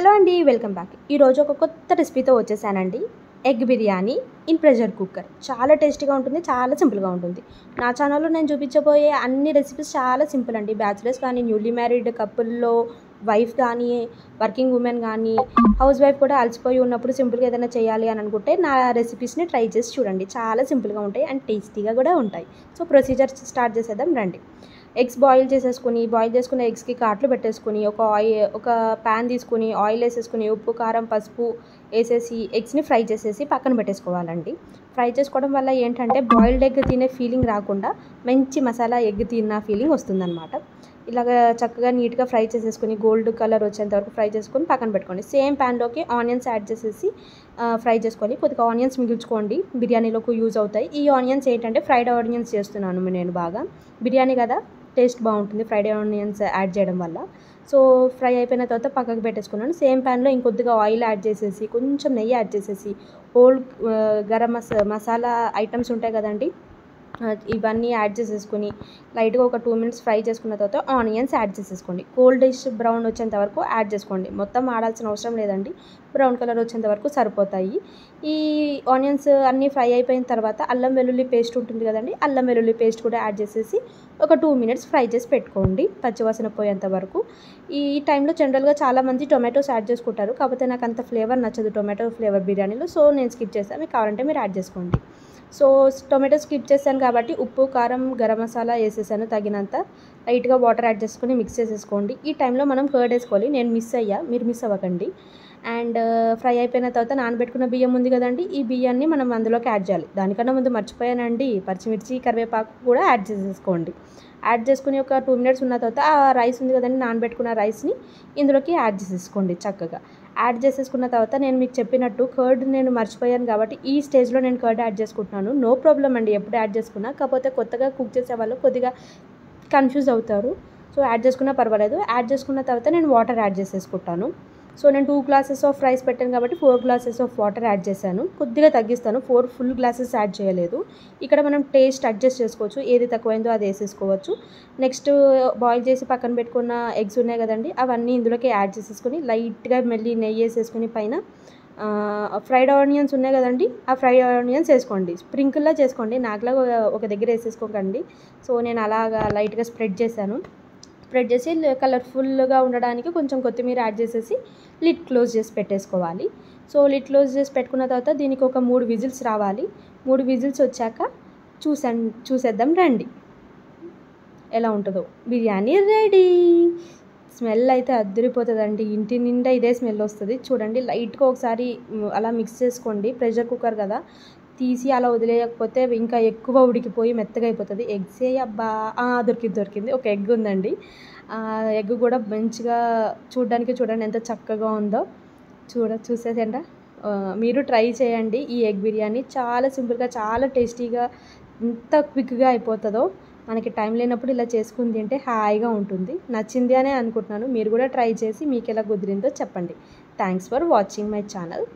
Hello అండి, welcome back. ఈరోజు ఒక కొత్త రెసిపీతో వచ్చేసానండి. Egg biryani in pressure cooker. చాలా టేస్టీగా ఉంటుంది, చాలా సింపుల్గా ఉంటుంది. నా ఛానల్లో నేను చూపించబోయే అన్ని రెసిపీస్ చాలా సింపుల్ అండి. బ్యాచిలర్స్ కానీ, న్యూలీ మ్యారీడ్ కపుల్లో వైఫ్ కానీ, వర్కింగ్ ఉమెన్ కానీ, హౌస్ వైఫ్ కూడా అలసిపోయి ఉన్నప్పుడు సింపుల్గా ఏదైనా చేయాలి అని అనుకుంటే నా రెసిపీస్ని ట్రై చేసి చూడండి. చాలా సింపుల్గా ఉంటాయి అండ్ టేస్టీగా కూడా ఉంటాయి. సో ప్రొసీజర్ స్టార్ట్ చేసేద్దాం రండి. ఎగ్స్ బాయిల్ చేసుకున్న ఎగ్స్కి కాట్లు పెట్టేసుకుని ఒక ప్యాన్ తీసుకుని ఆయిల్ వేసేసుకుని ఉప్పు కారం పసుపు వేసేసి ఎగ్స్ని ఫ్రై చేసేసి పక్కన పెట్టేసుకోవాలండి. ఫ్రై చేసుకోవడం వల్ల ఏంటంటే బాయిల్డ్ ఎగ్ తినే ఫీలింగ్ రాకుండా మంచి మసాలా ఎగ్ తిన్న ఫీలింగ్ వస్తుందన్నమాట. ఇలాగ చక్కగా నీట్గా ఫ్రై చేసేసుకుని గోల్డ్ కలర్ వచ్చేంత వరకు ఫ్రై చేసుకొని పక్కన పెట్టుకోండి. సేమ్ ప్యాన్లోకి ఆనియన్స్ యాడ్ చేసేసి ఫ్రై చేసుకొని కొద్దిగా ఆనియన్స్ మిగిల్చుకోండి, బిర్యానీలోకి యూజ్ అవుతాయి. ఈ ఆనియన్స్ ఏంటంటే ఫ్రైడ్ ఆనియన్స్ చేస్తున్నాను నేను. బాగా బిర్యానీ కదా, టేస్ట్ బాగుంటుంది ఫ్రైడ్ ఆనియన్స్ యాడ్ చేయడం వల్ల. సో ఫ్రై అయిపోయిన తర్వాత పక్కకు పెట్టేసుకున్నాను. సేమ్ ప్యాన్లో ఇంకొద్దిగా ఆయిల్ యాడ్ చేసేసి కొంచెం నెయ్యి యాడ్ చేసేసి హోల్ గరం మసాలా ఐటమ్స్ ఉంటాయి కదండి, ఇవన్నీ యాడ్ చేసేసుకొని లైట్గా ఒక 2 minutes ఫ్రై చేసుకున్న తర్వాత ఆనియన్స్ యాడ్ చేసేసుకోండి. గోల్డిష్ బ్రౌన్ వచ్చేంత వరకు యాడ్ చేసుకోండి. మొత్తం ఆడాల్సిన అవసరం లేదండి, బ్రౌన్ కలర్ వచ్చేంత వరకు సరిపోతాయి. ఈ ఆనియన్స్ అన్నీ ఫ్రై అయిపోయిన తర్వాత అల్లం వెల్లుల్లి పేస్ట్ ఉంటుంది కదండి, అల్లం వెల్లుల్లి పేస్ట్ కూడా యాడ్ చేసేసి ఒక 2 minutes ఫ్రై చేసి పెట్టుకోండి పచ్చివాసన పోయేంత వరకు. ఈ టైంలో జనరల్గా చాలామంది టొమాటోస్ యాడ్ చేసుకుంటారు, కాకపోతే నాకు అంత ఫ్లేవర్ నచ్చదు టొమాటో ఫ్లేవర్ బిర్యానీలో. సో నేను స్కిప్ చేస్తాను, మీకు కావాలంటే మీరు యాడ్ చేసుకోండి. సో టొమాటో స్కిప్ చేశాను కాబట్టి ఉప్పు కారం గరం మసాలా వేసేసాను తగినంత. లైట్గా వాటర్ యాడ్ చేసుకొని మిక్స్ చేసేసుకోండి. ఈ టైంలో మనం కర్డ్ వేసుకోవాలి. నేను మిస్ అయ్యా, మీరు మిస్ అవ్వకండి. అండ్ ఫ్రై అయిపోయిన తర్వాత నానబెట్టుకున్న బియ్యం ఉంది కదండి, ఈ బియ్యాన్ని మనం అందులోకి యాడ్ చేయాలి. దానికన్నా ముందు మర్చిపోయానండి, పచ్చిమిర్చి కరివేపాకు కూడా యాడ్ చేసేసుకోండి. యాడ్ చేసుకుని ఒక 2 minutes ఉన్న తర్వాత ఆ రైస్ ఉంది కదండి, నానబెట్టుకున్న రైస్ని ఇందులోకి యాడ్ చేసేసుకోండి. చక్కగా యాడ్ చేసేసుకున్న తర్వాత నేను మీకు చెప్పినట్టు కర్డ్ నేను మర్చిపోయాను కాబట్టి ఈ స్టేజ్లో నేను కర్డ్ యాడ్ చేసుకుంటున్నాను. నో ప్రాబ్లం అండి, ఎప్పుడు యాడ్ చేసుకున్నా. కాకపోతే కొత్తగా కుక్ చేసే వాళ్ళు కొద్దిగా కన్ఫ్యూజ్ అవుతారు. సో యాడ్ చేసుకున్నా పర్వాలేదు. యాడ్ చేసుకున్న తర్వాత నేను వాటర్ యాడ్ చేసేసుకుంటాను. సో నేను 2 glasses ఆఫ్ రైస్ పెట్టాను కాబట్టి 4 glasses ఆఫ్ వాటర్ యాడ్ చేశాను. కొద్దిగా తగ్గిస్తాను, 4 full glasses యాడ్ చేయలేదు. ఇక్కడ మనం టేస్ట్ అడ్జస్ట్ చేసుకోవచ్చు, ఏది తక్కువైందో అది వేసేసుకోవచ్చు. నెక్స్ట్ బాయిల్ చేసి పక్కన పెట్టుకున్న ఎగ్స్ ఉన్నాయి కదండి, అవన్నీ ఇందులోకి యాడ్ చేసేసుకొని లైట్గా మెల్లి నెయ్యి వేసేసుకుని పైన ఫ్రైడ్ ఆనియన్స్ ఉన్నాయి కదండి, ఆ ఫ్రైడ్ ఆనియన్స్ వేసుకోండి. స్ప్రింకిల్లా చేసుకోండి, నాకులా ఒక దగ్గర వేసేసుకోకండి. సో నేను అలాగా లైట్గా స్ప్రెడ్ చేశాను. స్ప్రెడ్ చేసి కలర్ఫుల్గా ఉండడానికి కొంచెం కొత్తిమీర యాడ్ చేసేసి లిడ్ క్లోజ్ చేసి పెట్టేసుకోవాలి. సో లిడ్ క్లోజ్ చేసి పెట్టుకున్న తర్వాత దీనికి ఒక 3 విజిల్స్ రావాలి. 3 విజిల్స్ వచ్చాక చూసేద్దాం రండి ఎలా ఉంటుందో. బిర్యానీ రెడీ. స్మెల్ అయితే అద్దరిపోతుందండి, ఇంటి నిండా ఇదే స్మెల్ వస్తుంది. చూడండి లైట్గా ఒకసారి అలా మిక్స్ చేసుకోండి. ప్రెషర్ కుక్కర్ కదా, తీసి అలా వదిలేయకపోతే ఇంకా ఎక్కువ ఉడికిపోయి మెత్తగా అయిపోతుంది. ఎగ్స్ అబ్బా దొరికింది, ఒక ఎగ్ ఉందండి. ఎగ్ కూడా మంచిగా చూడండి ఎంత చక్కగా ఉందో. చూసేసేంట మీరు ట్రై చేయండి. ఈ ఎగ్ బిర్యానీ చాలా సింపుల్గా చాలా టేస్టీగా ఎంత క్విక్గా అయిపోతుందో. మనకి టైం లేనప్పుడు ఇలా చేసుకుని తింటే హాయిగా ఉంటుంది. నచ్చింది అనే అనుకుంటున్నాను. మీరు కూడా ట్రై చేసి మీకు ఎలా కుదిరిందో చెప్పండి. Thanks for watching my channel.